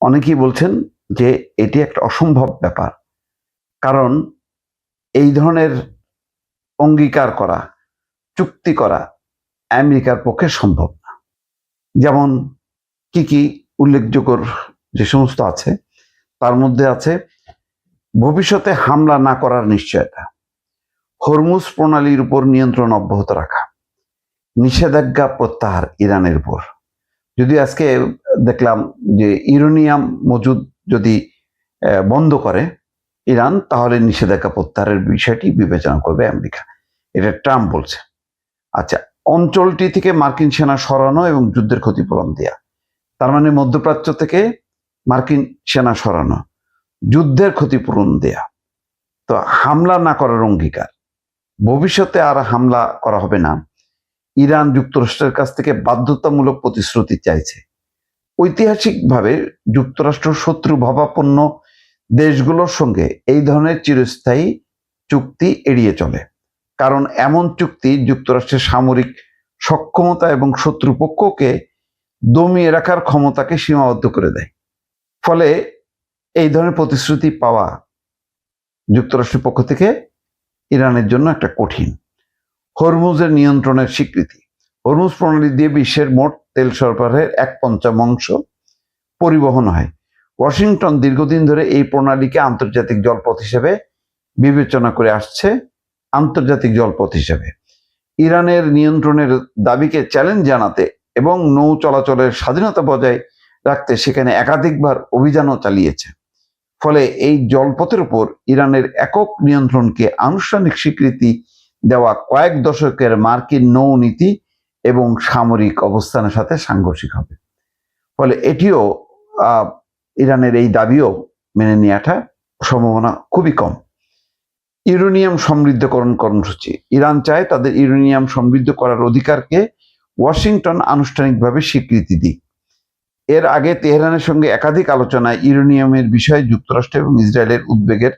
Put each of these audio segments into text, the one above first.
অনেকেই বলছেন যে এটি একটা অসম্ভব ব্যাপার, কারণ এই ধরনের অঙ্গীকার করা, চুক্তি করা আমেরিকার পক্ষে সম্ভব না। যেমন কি কি উল্লেখযোগ্য যে সমস্ত আছে, তার মধ্যে আছে ভবিষ্যতে হামলা না করার নিশ্চয়তা, হরমুজ প্রণালীর উপর নিয়ন্ত্রণ অব্যাহত রাখা, নিষেধাজ্ঞা প্রত্যাহার ইরানের উপর। যদি আজকে দেখলাম যে ইউরেনিয়াম মজুদ যদি বন্ধ করে ইরান, তাহলে নিষেধাজ্ঞা প্রত্যাহারের বিষয়টি বিবেচনা করবে আমেরিকা, এটা ট্রাম্প বলছে। আচ্ছা, অঞ্চলটি থেকে মার্কিন সেনা সরানো এবং যুদ্ধের ক্ষতিপূরণ দেয়া, তার মানে মধ্যপ্রাচ্য থেকে মার্কিন সেনা সরানো, যুদ্ধের ক্ষতিপূরণ দেয়া, তো হামলা না করার অঙ্গীকার, ভবিষ্যতে আর হামলা করা হবে না। ইরান যুক্তরাষ্ট্রের কাছ থেকে বাধ্যতামূলক প্রতিশ্রুতি চাইছে। ঐতিহাসিকভাবে যুক্তরাষ্ট্র শত্রু ভাবাপন্ন দেশগুলোর সঙ্গে এই ধরনের চিরস্থায়ী চুক্তি এড়িয়ে চলে, কারণ এমন চুক্তি যুক্তরাষ্ট্রের সামরিক সক্ষমতা এবং শত্রুপক্ষকে দমিয়ে রাখার ক্ষমতাকে সীমাবদ্ধ করে দেয়। ফলে এই ধরনের প্রতিশ্রুতি পাওয়া যুক্তরাষ্ট্রের পক্ষ থেকে ইরানের জন্য একটা কঠিন। হরমুজের নিয়ন্ত্রণের স্বীকৃতি, হরমুজ প্রণালী দিয়ে বিশ্বের মোট তেল সরবরাহের 1/5 পরিবহন হয়। ওয়াশিংটন দীর্ঘদিন ধরে এই প্রণালীকে আন্তর্জাতিক জলপথ হিসেবে বিবেচনা করে আসছে, আন্তর্জাতিক জলপথ হিসেবে। ইরানের নিয়ন্ত্রণের দাবিকে চ্যালেঞ্জ জানাতে এবং নৌ চলাচলের স্বাধীনতা বজায় রাখতে সেখানে একাধিকবার অভিযানও চালিয়েছে। ফলে এই জলপথের উপর ইরানের একক নিয়ন্ত্রণকে আনুষ্ঠানিক স্বীকৃতি দেওয়া কয়েক দশকের মার্কিন নৌ নীতি এবং সামরিক অবস্থানের সাথে সাংঘর্ষিক হবে। ফলে এটিও ইরানের এই দাবিও মেনে নেওয়াটা সম্ভাবনা খুবই কম। ইউরেনিয়াম সমৃদ্ধকরণ কর্মসূচি, ইরান চায় তাদের ইউরেনিয়াম সমৃদ্ধ করার অধিকারকে ওয়াশিংটন আনুষ্ঠানিকভাবে স্বীকৃতি দিক। এর আগে তেহরানের সঙ্গে একাধিক আলোচনায় ইউরেনিয়ামের বিষয়ে যুক্তরাষ্ট্র এবং ইসরায়েলের উদ্বেগের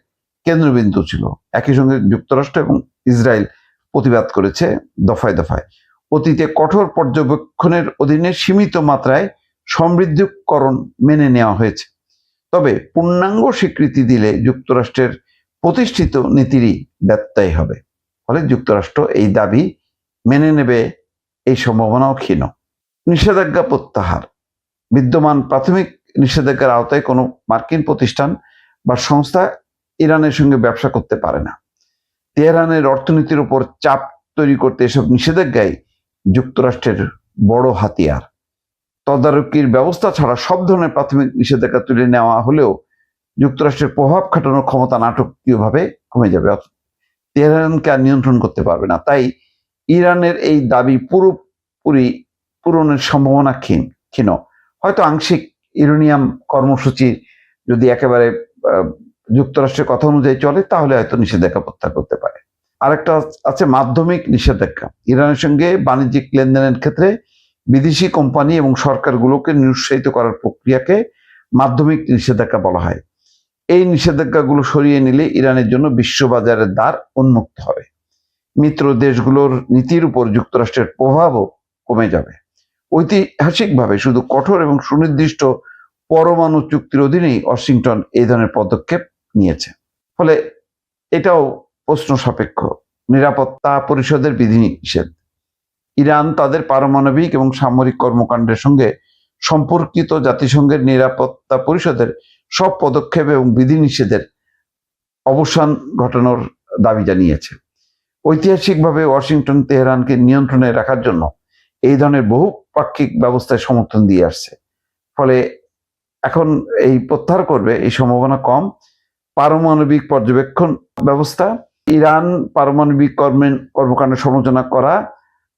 কেন্দ্রবিন্দু ছিল। একই সঙ্গে যুক্তরাষ্ট্র এবং ইসরায়েল প্রতিবাদ করেছে দফায় দফায়। অতীতে কঠোর পর্যবেক্ষণের অধীনে সীমিত মাত্রায় সমৃদ্ধকরণ মেনে নেওয়া হয়েছে, তবে পূর্ণাঙ্গ স্বীকৃতি দিলে যুক্তরাষ্ট্রের প্রতিষ্ঠিত নীতিরই ব্যত্যয় হবে। ফলে যুক্তরাষ্ট্র এই দাবি মেনে নেবে এই সম্ভাবনাও ক্ষীণ। নিষেধাজ্ঞা প্রত্যাহার, বিদ্যমান প্রাথমিক নিষেধাজ্ঞার আওতায় কোনো মার্কিন প্রতিষ্ঠান বা সংস্থা ইরানের সঙ্গে ব্যবসা করতে পারে না। তেহরানের অর্থনীতির উপর চাপ তৈরি করতে এসব নিষেধাজ্ঞাই যুক্তরাষ্ট্রের বড় হাতিয়ার। তদারকির ব্যবস্থা ছাড়া সব ধরনের প্রাথমিক নিষেধাজ্ঞা তুলে নেওয়া হলেও যুক্তরাষ্ট্রের প্রভাব খাটানোর ক্ষমতা নাটকীয়ভাবে কমে যাবে, তেহরানকে আর নিয়ন্ত্রণ করতে পারবে না। তাই ইরানের এই দাবি পুরোপুরি পূরণের সম্ভাবনা ক্ষীণ। হয়তো আংশিক ইউরেনিয়াম কর্মসূচি যদি একেবারে যুক্তরাষ্ট্রের কথা অনুযায়ী চলে, তাহলে হয়তো নিষেধাজ্ঞা প্রত্যাহার করতে পারে। আরেকটা আছে মাধ্যমিক নিষেধাজ্ঞা, ইরানের সঙ্গে বাণিজ্যিক লেনদেনের ক্ষেত্রে বিদেশি কোম্পানি এবং সরকারগুলোকে নিরুৎসাহিত করার প্রক্রিয়াকে মাধ্যমিক নিষেধাজ্ঞা বলা হয়। এই নিষেধাজ্ঞাগুলো সরিয়ে নিলে ইরানের জন্য বিশ্ববাজারের দ্বার উন্মুক্ত হবে। মিত্র দেশগুলোর নীতির উপর যুক্তরাষ্ট্রের প্রভাবও কমে যাবে। ঐতিহাসিকভাবে শুধু কঠোর এবং সুনির্দিষ্ট পরমাণু চুক্তির অধীনেই ওয়াশিংটন এই ধরনের পদক্ষেপ নিয়েছে। ফলে এটাও প্রশ্ন সাপেক্ষ। নিরাপত্তা পরিষদের বিধিনিষেধ, ইরান তাদের পারমাণবিক এবং সামরিক কর্মকাণ্ডের সঙ্গে সম্পর্কিত জাতিসংঘের নিরাপত্তা পরিষদের সব পদক্ষেপ এবং বিধিনিষেধের অবসান ঘটানোর দাবি জানিয়েছে। ঐতিহাসিকভাবে ওয়াশিংটন তেহরানকে নিয়ন্ত্রণে রাখার জন্য এই ধরনের বহুপাক্ষিক ব্যবস্থায় সমর্থন দিয়ে আসছে। ফলে এখন এই প্রত্যাহার করবে এই সম্ভাবনা কম। পারমাণবিক পর্যবেক্ষণ ব্যবস্থা, ইরান পারমাণবিক কর্মকাণ্ডের সমালোচনা করা,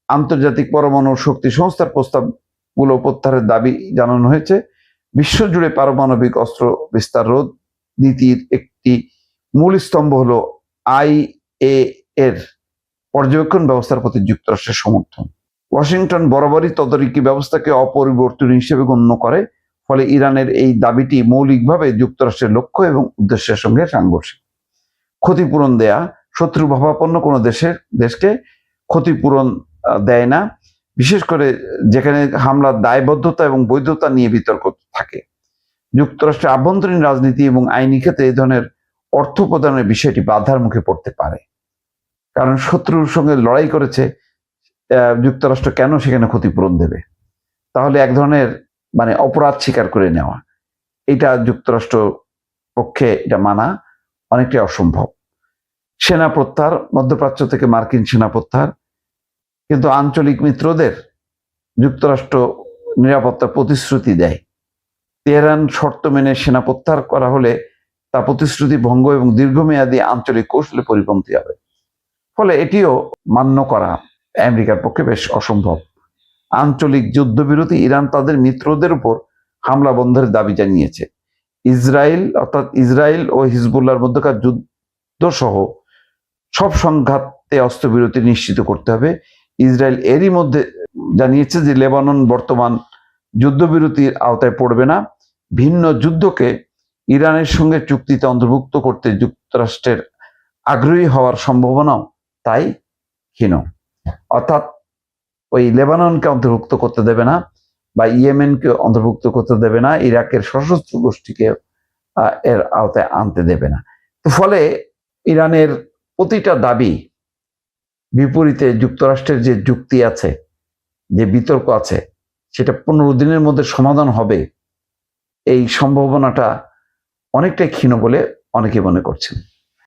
আন্তর্জাতিক পরমাণু শক্তি সংস্থার প্রস্তাবগুলো প্রত্যাহারের দাবি জানানো হয়েছে। বিশ্বজুড়ে পারমাণবিক অস্ত্র বিস্তার রোধ নীতির একটি মূল স্তম্ভ হলো IAEA এর পর্যবেক্ষণ ব্যবস্থার প্রতি যুক্তরাষ্ট্রের সমর্থন। ওয়াশিংটন বরাবরই তদারকি ব্যবস্থাকে অপরিবর্তনীয় হিসেবে গণ্য করে। ফলে ইরানের এই দাবিটি মৌলিকভাবে যুক্তরাষ্ট্রের লক্ষ্য এবং উদ্দেশ্যের সঙ্গে সাংঘর্ষিক। ক্ষতিপূরণ দেয়া, শত্রু ভাবাপন্ন কোনো দেশকে ক্ষতিপূরণ দেয় না, বিশেষ করে যেখানে হামলার দায়বদ্ধতা এবং বৈধতা নিয়ে বিতর্ক থাকে। যুক্তরাষ্ট্রের আভ্যন্তরীণ রাজনীতি এবং আইনি ক্ষেত্রে এই ধরনের অর্থ প্রদানের বিষয়টি বাধার মুখে পড়তে পারে। কারণ শত্রুর সঙ্গে লড়াই করেছে, যুক্তরাষ্ট্র কেন সেখানে ক্ষতিপূরণ দেবে? তাহলে এক ধরনের অপরাধ স্বীকার করে নেওয়া, এটা যুক্তরাষ্ট্র পক্ষে এটা মানা অনেকটাই অসম্ভব। সেনা প্রত্যাহার, মধ্যপ্রাচ্য থেকে মার্কিন সেনা প্রত্যাহার, কিন্তু আঞ্চলিক মিত্রদের যুক্তরাষ্ট্র নিরাপত্তার প্রতিশ্রুতি দেয়। তেহরান শর্ত মেনে সেনা প্রত্যাহার করা হলে তা প্রতিশ্রুতি ভঙ্গ এবং দীর্ঘমেয়াদী আঞ্চলিক কৌশলে পরিপন্থী হবে। ফলে এটিও মান্য করা আমেরিকার পক্ষে বেশ অসম্ভব। আঞ্চলিক যুদ্ধবিরতি, ইরান তাদের মিত্রদের উপর হামলা বন্ধের দাবি জানিয়েছে। ইসরায়েল ও হিজবুল্লাহর মধ্যকার যুদ্ধ সহ সব সংঘাতে অস্ত্রবিরতি নিশ্চিত করতে হবে। ইসরায়েল এরই মধ্যে জানিয়েছে যে লেবানন বর্তমান যুদ্ধবিরতির আওতায় পড়বে না। ভিন্ন যুদ্ধকে ইরানের সঙ্গে চুক্তিতে অন্তর্ভুক্ত করতে যুক্তরাষ্ট্রের আগ্রহী হওয়ার সম্ভাবনাও তাই ক্ষীণ। অর্থাৎ ওই লেবাননকে অন্তর্ভুক্ত করতে দেবে না, বা ইয়েমেনকে অন্তর্ভুক্ত করতে দেবে না, ইরাকের সশস্ত্র গোষ্ঠীকে এর আওতায় আনতে দেবে না। তো ফলে ইরানের প্রতিটা দাবি বিপরীতে যুক্তরাষ্ট্রের যে যুক্তি আছে, যে বিতর্ক আছে, সেটা 15 দিনের মধ্যে সমাধান হবে, এই সম্ভাবনাটা অনেকটাই ক্ষীণ বলে অনেকে মনে করছেন।